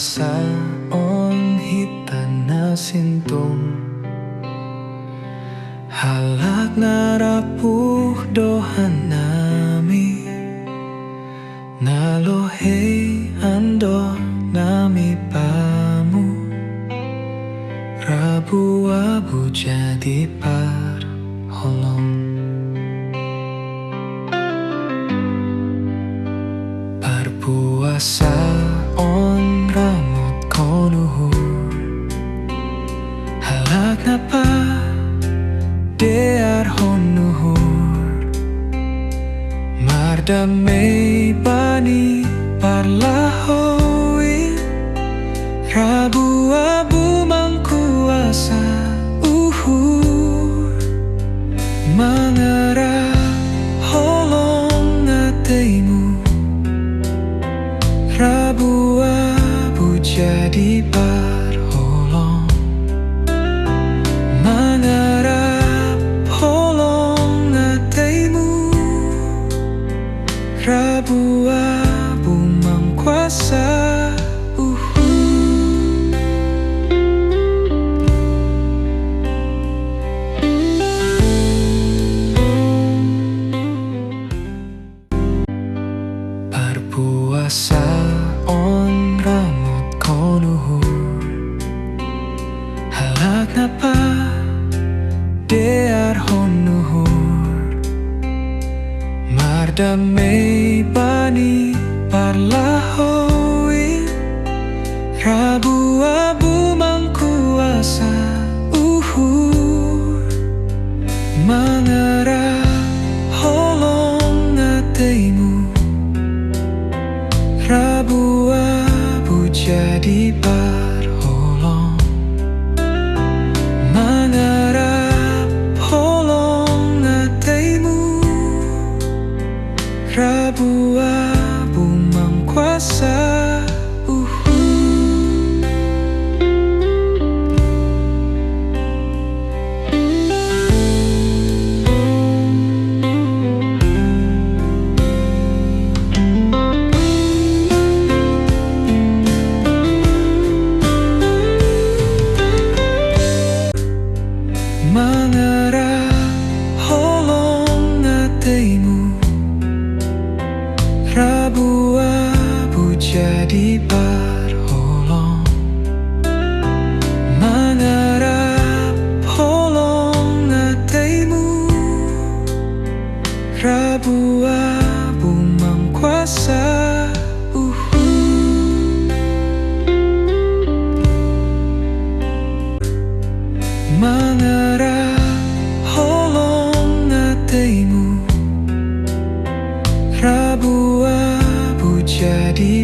saon hitan na sintom halak na rapuh dohan nami nalohei ando nami pamu rabu-abu jadi parholong parpuasa on rambut konuhur halak napa dear honuhur mardamei bani parlahoi rabu-abu mangkuasa uhur mengarah holong ateimu rabu-abu jadi parholong mengarah holong ateimu rabu-abu mangkuasa parpuasa on rambut konuhur halak napa dear honuhur mardamei bani parlahoi rabu-abu mangkuasa uhur mengarah holong ateimu rabu-abu jadi parholong mengarah holong ateimu rabu-abu mangkuasa mengarah holong ateimu rabu-abu jadi parholong mengarah holong ateimu rabu-abu mangkuasa mengarah holong ateimu rabu-abu jadi